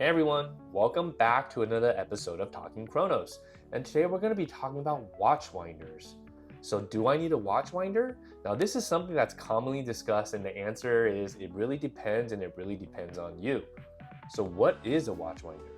Hey everyone, welcome back to another episode of Talking Chronos. And today we're going to be talking about watch winders. So do I need a watch winder? Now this is something that's commonly discussed and the answer is it really depends and it really depends on you. So what is a watch winder?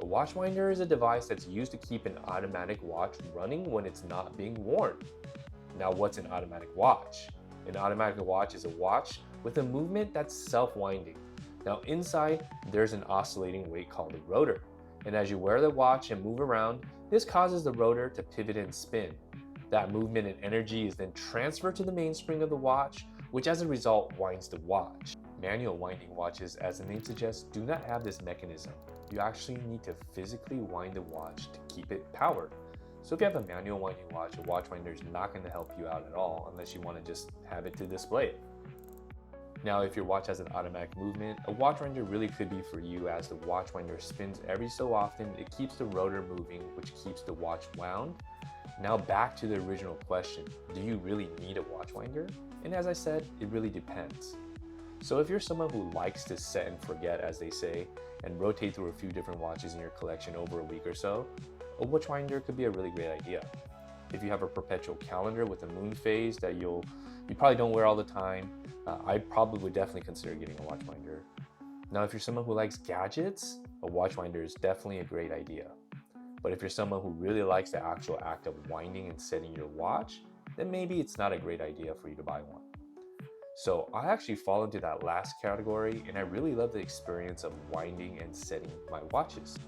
A watch winder is a device that's used to keep an automatic watch running when it's not being worn. Now what's an automatic watch? An automatic watch is a watch with a movement that's self-winding. Now inside, there's an oscillating weight called a rotor. And as you wear the watch and move around, this causes the rotor to pivot and spin. That movement and energy is then transferred to the mainspring of the watch, which as a result winds the watch. Manual winding watches, as the name suggests, do not have this mechanism. You actually need to physically wind the watch to keep it powered. So if you have a manual winding watch, a watch winder is not going to help you out at all unless you want to just have it to display it. Now, if your watch has an automatic movement, a watch winder really could be for you as the watch winder spins every so often. It keeps the rotor moving, which keeps the watch wound. Now back to the original question, do you really need a watch winder? And as I said, it really depends. So if you're someone who likes to set and forget, as they say, and rotate through a few different watches in your collection over a week or so, a watch winder could be a really great idea. If you have a perpetual calendar with a moon phase that you probably don't wear all the time, I probably would definitely consider getting a watch winder. Now, if you're someone who likes gadgets, a watch winder is definitely a great idea. But if you're someone who really likes the actual act of winding and setting your watch, then maybe it's not a great idea for you to buy one. So I actually fall into that last category, and I really love the experience of winding and setting my watches.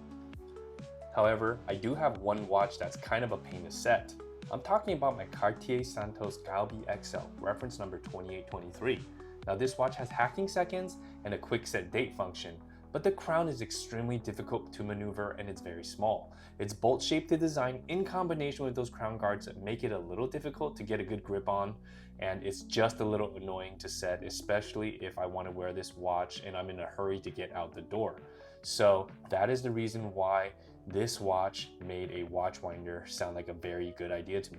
However, I do have one watch that's kind of a pain to set. I'm talking about my Cartier Santos Galbi XL, reference number 2823. Now this watch has hacking seconds and a quick set date function, but the crown is extremely difficult to maneuver and it's very small. It's bolt shaped to design in combination with those crown guards that make it a little difficult to get a good grip on, and it's just a little annoying to set, especially if I want to wear this watch and I'm in a hurry to get out the door. So that is the reason why this watch made a watch winder sound like a very good idea to me.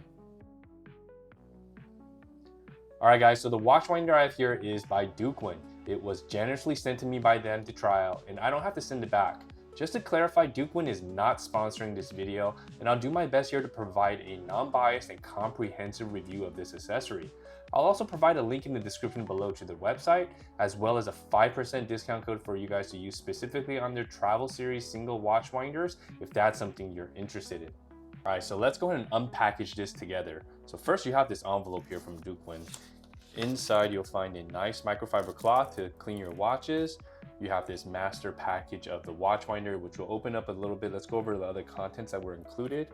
Alright guys, so the watch winder I have here is by Dukwin. It was generously sent to me by them to try out, and I don't have to send it back. Just to clarify, Dukwin is not sponsoring this video, and I'll do my best here to provide a non-biased and comprehensive review of this accessory. I'll also provide a link in the description below to their website, as well as a 5% discount code for you guys to use specifically on their travel series single watch winders, if that's something you're interested in. All right, so let's go ahead and unpackage this together. So first you have this envelope here from Dukwin. Inside you'll find a nice microfiber cloth to clean your watches. You have this master package of the watch winder, which will open up a little bit. Let's go over the other contents that were included.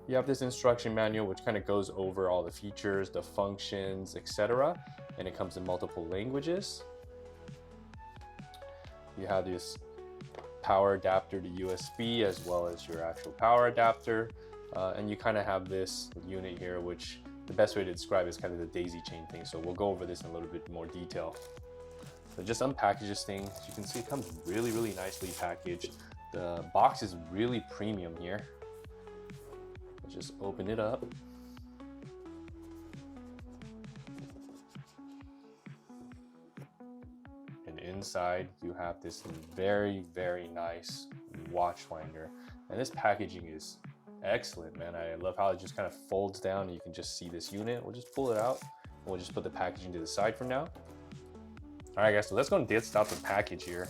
You have this instruction manual, which kind of goes over all the features, the functions, etc. And it comes in multiple languages. You have this power adapter to USB, as well as your actual power adapter. And you kind of have this unit here, which the best way to describe is kind of the daisy chain thing. So we'll go over this in a little bit more detail. So just unpackage this thing. As you can see, it comes really, really nicely packaged. The box is really premium here. Just open it up. And inside you have this very, very nice watch winder. And this packaging is excellent, man. I love how it just kind of folds down and you can just see this unit. We'll just pull it out and we'll just put the packaging to the side for now. All right guys, so let's go and dust out the package here.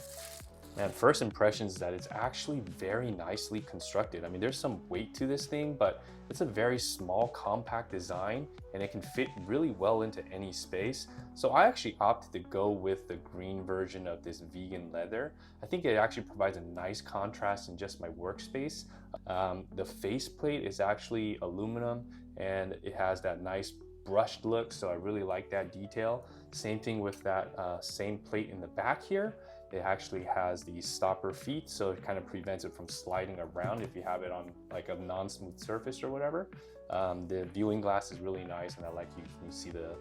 Man, first impressions is that it's actually very nicely constructed. I mean, there's some weight to this thing, but it's a very small, compact design, and it can fit really well into any space. So I actually opted to go with the green version of this vegan leather. I think it actually provides a nice contrast in just my workspace. The faceplate is actually aluminum, and it has that nice brushed look, so I really like that detail. Same thing with that same plate in the back here. It actually has the stopper feet, so it kind of prevents it from sliding around if you have it on like a non-smooth surface or whatever. The viewing glass is really nice, and I like you can see the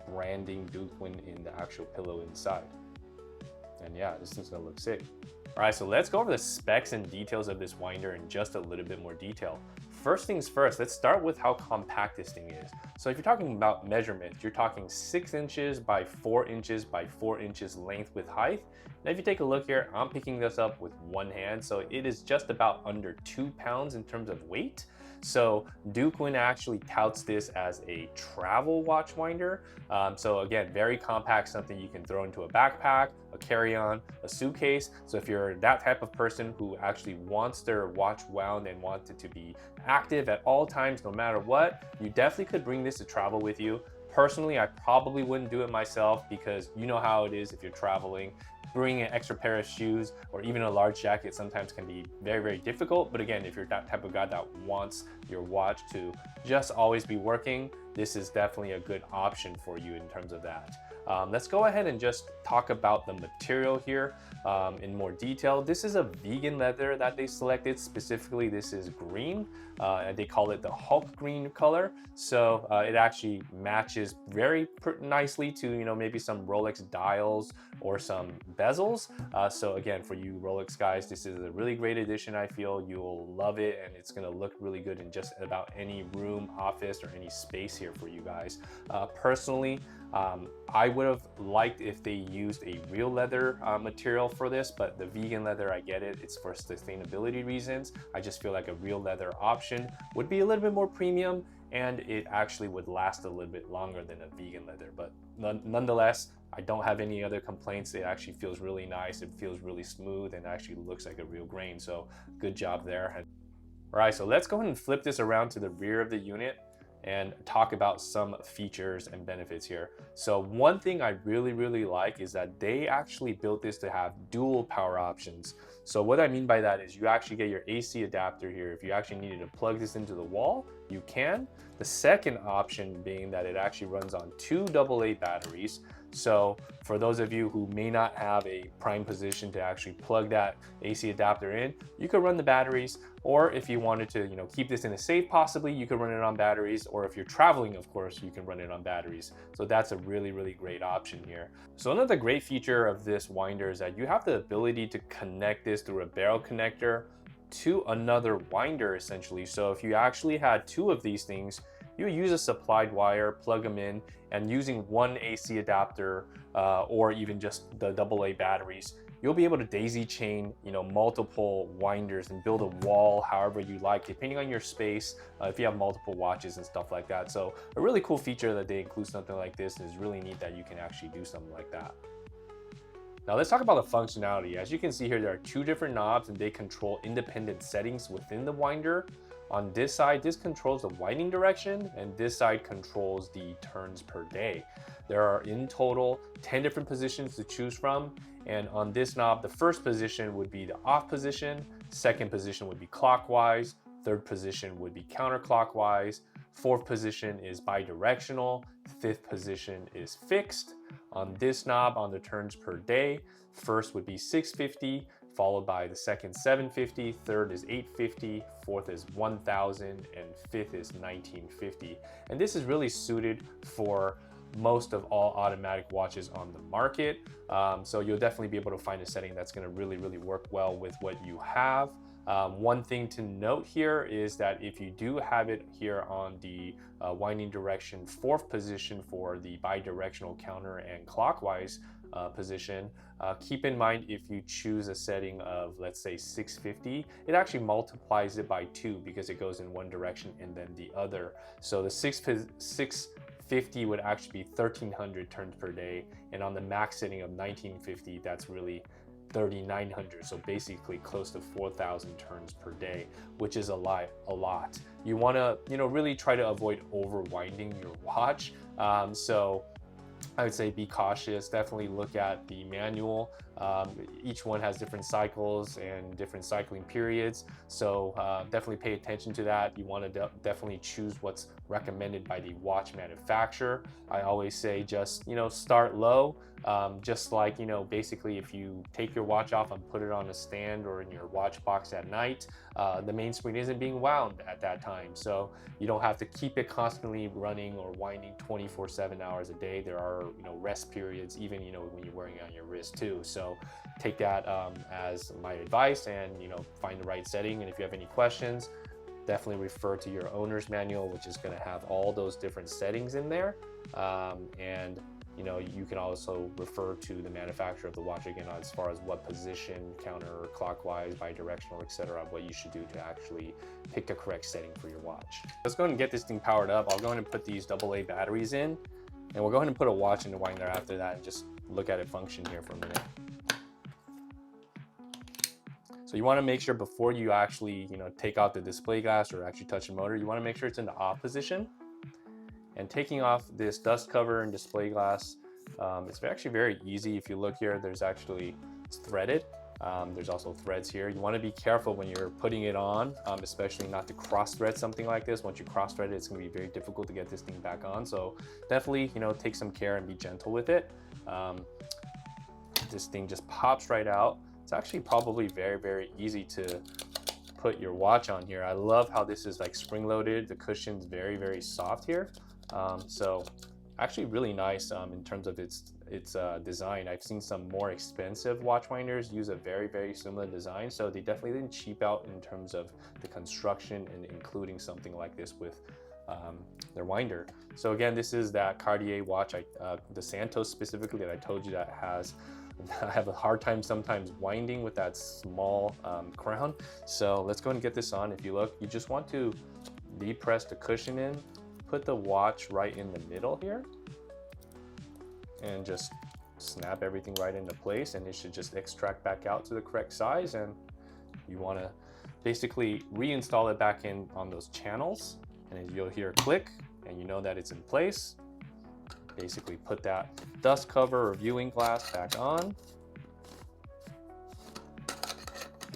branding Dukwin in the actual pillow inside. And yeah, this thing's gonna look sick. All right, so let's go over the specs and details of this winder in just a little bit more detail. first things first, let's start with how compact this thing is. So if you're talking about measurements, you're talking 6 inches by 4 inches by 4 inches length with height. Now if you take a look here, I'm picking this up with one hand, so it is just about under 2 pounds in terms of weight. So Dukwin actually touts this as a travel watch winder. So again, very compact, something you can throw into a backpack, a carry-on, a suitcase. So if you're that type of person who actually wants their watch wound and wants it to be active at all times, no matter what, you definitely could bring this to travel with you. Personally, I probably wouldn't do it myself because you know how it is if you're traveling. Bringing an extra pair of shoes or even a large jacket sometimes can be very, very difficult. But again, if you're that type of guy that wants your watch to just always be working, this is definitely a good option for you in terms of that. Let's go ahead and just talk about the material here in more detail. This is a vegan leather that they selected. Specifically, this is green. And they call it the Hulk green color. So it actually matches very nicely to, maybe some Rolex dials or some bezels. So again, for you Rolex guys, this is a really great addition. I feel you'll love it and it's gonna look really good in just about any room, office, or any space here for you guys. Personally, I would have liked if they used a real leather material for this, but the vegan leather, I get it. It's for sustainability reasons. I just feel like a real leather option would be a little bit more premium and it actually would last a little bit longer than a vegan leather. But nonetheless, I don't have any other complaints. It actually feels really nice. It feels really smooth and actually looks like a real grain. So good job there. All right, so let's go ahead and flip this around to the rear of the unit and talk about some features and benefits here. So one thing I really like is that they actually built this to have dual power options. So what I mean by that is you actually get your AC adapter here. If you actually needed to plug this into the wall, you can. The second option being that it actually runs on 2 AA batteries. So for those of you who may not have a prime position to actually plug that AC adapter in, you could run the batteries, or if you wanted to, keep this in a safe possibly, you could run it on batteries, or if you're traveling, of course, you can run it on batteries. So that's a really great option here. So another great feature of this winder is that you have the ability to connect this through a barrel connector to another winder essentially. So if you actually had 2 of these things, you use a supplied wire, plug them in, and using one AC adapter or even just the AA batteries, you'll be able to daisy chain, multiple winders and build a wall however you like, depending on your space, if you have multiple watches and stuff like that. So a really cool feature that they include something like this is really neat that you can actually do something like that. Now let's talk about the functionality. As you can see here, there are 2 different knobs and they control independent settings within the winder. On this side, this controls the winding direction and this side controls the turns per day. There are in total 10 different positions to choose from. And on this knob, the first position would be the off position, second position would be clockwise, third position would be counterclockwise, fourth position is bidirectional, fifth position is fixed. On this knob, on the turns per day, first would be 650, followed by the second 750, third is 850, fourth is 1000, and fifth is 1950. And this is really suited for most of all automatic watches on the market. So you'll definitely be able to find a setting that's gonna really work well with what you have. One thing to note here is that if you do have it here on the winding direction 4th position for the bidirectional counter and clockwise position, keep in mind if you choose a setting of, let's say, 650, it actually multiplies it by 2 because it goes in one direction and then the other. So the 650 would actually be 1300 turns per day, and on the max setting of 1950, that's really 3900, so basically close to 4000 turns per day, which is a lot. You want to really try to avoid overwinding your watch. So I would say be cautious. Definitely look at the manual. Each one has different cycles and different cycling periods, so definitely pay attention to that. You want to definitely choose what's recommended by the watch manufacturer. I always say just start low. Just like basically if you take your watch off and put it on a stand or in your watch box at night, the mainspring isn't being wound at that time, so you don't have to keep it constantly running or winding 24/7 hours a day. There are rest periods, even when you're wearing it on your wrist too. So take that as my advice and find the right setting. And if you have any questions, definitely refer to your owner's manual, which is going to have all those different settings in there. And you know, you can also refer to the manufacturer of the watch again as far as what position, counterclockwise, bidirectional, etc., what you should do to actually pick the correct setting for your watch. Let's go ahead and get this thing powered up. I'll go ahead and put these AA batteries in, and we'll go ahead and put a watch in the winder after that and just look at it function here for a minute. So you want to make sure before you actually, you know, take out the display glass or actually touch the motor, you want to make sure it's in the off position. And taking off this dust cover and display glass, it's actually very easy. If you look here, there's actually, it's threaded. There's also threads here. You want to be careful when you're putting it on, especially not to cross thread something like this. Once you cross thread it, it's going to be very difficult to get this thing back on. So definitely, you know, take some care and be gentle with it. This thing just pops right out. It's actually probably very, very easy to put your watch on here. I love how this is like spring loaded. The cushion's very, very soft here. So actually really nice in terms of its design. I've seen some more expensive watch winders use a very, very similar design. So they definitely didn't cheap out in terms of the construction and including something like this with their winder. So again, this is that Cartier watch, the Santos specifically, that I told you that has, I have a hard time sometimes winding with that small crown. So let's go ahead and get this on. If you look, you just want to depress the cushion in, put the watch right in the middle here, and just snap everything right into place, and it should just extract back out to the correct size. And you want to basically reinstall it back in on those channels, and you'll hear a click and you know that it's in place. Basically put that dust cover or viewing glass back on.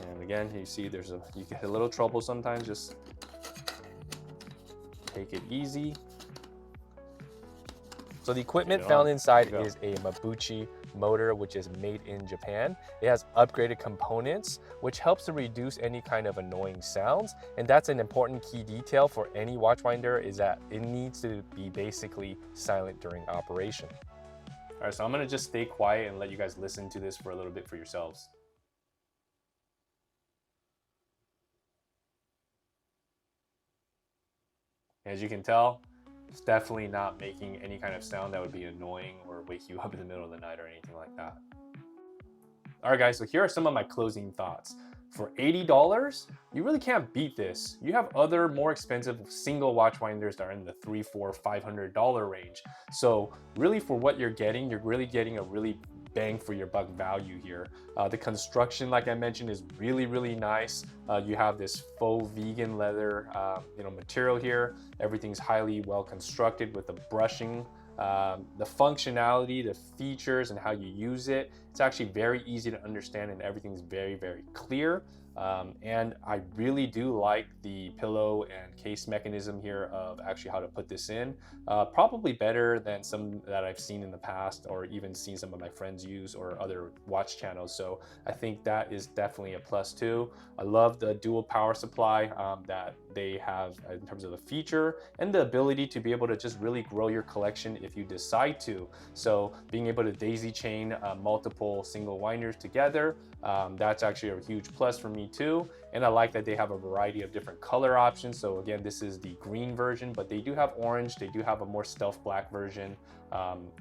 And again, you see you get a little trouble sometimes. Just take it easy. So the equipment found inside is a Mabuchi motor, which is made in Japan. It has upgraded components, which helps to reduce any kind of annoying sounds. And that's an important key detail for any watch winder, is that it needs to be basically silent during operation. All right, so I'm gonna just stay quiet and let you guys listen to this for a little bit for yourselves. As you can tell, it's definitely not making any kind of sound that would be annoying or wake you up in the middle of the night or anything like that. All right, guys, so here are some of my closing thoughts. For $80, you really can't beat this. You have other more expensive single watch winders that are in the $300, $400, $500 range. So really for what you're really getting a really bang for your buck value here. The construction, like I mentioned, is really, really nice. You have this faux vegan leather material here. Everything's highly well constructed with the brushing. The functionality, the features, and how you use it, it's actually very easy to understand, and everything's very, very clear. And I really do like the pillow and case mechanism here of actually how to put this in. Probably better than some that I've seen in the past, or even seen some of my friends use or other watch channels. So I think that is definitely a plus too. I love the dual power supply that they have in terms of the feature and the ability to be able to just really grow your collection if you decide to. So being able to daisy chain multiple single winders together, that's actually a huge plus for me too. And I like that they have a variety of different color options. So again, this is the green version, but they do have orange. They do have a more stealth black version.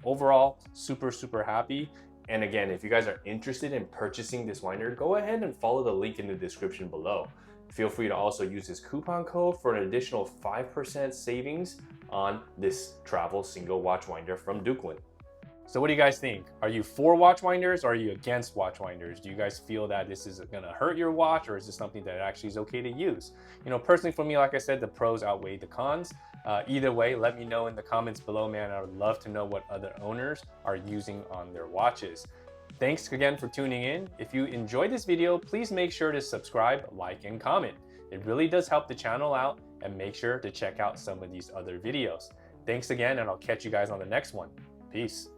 Overall, super, super happy. And again, if you guys are interested in purchasing this winder, go ahead and follow the link in the description below. Feel free to also use this coupon code for an additional 5% savings on this travel single watch winder from Dukwin. So what do you guys think? Are you for watch winders or are you against watch winders? Do you guys feel that this is gonna hurt your watch, or is this something that actually is okay to use? You know, personally for me, like I said, the pros outweigh the cons. Either way, let me know in the comments below, man. I would love to know what other owners are using on their watches. Thanks again for tuning in. If you enjoyed this video, please make sure to subscribe, like, and comment. It really does help the channel out, and make sure to check out some of these other videos. Thanks again, and I'll catch you guys on the next one. Peace.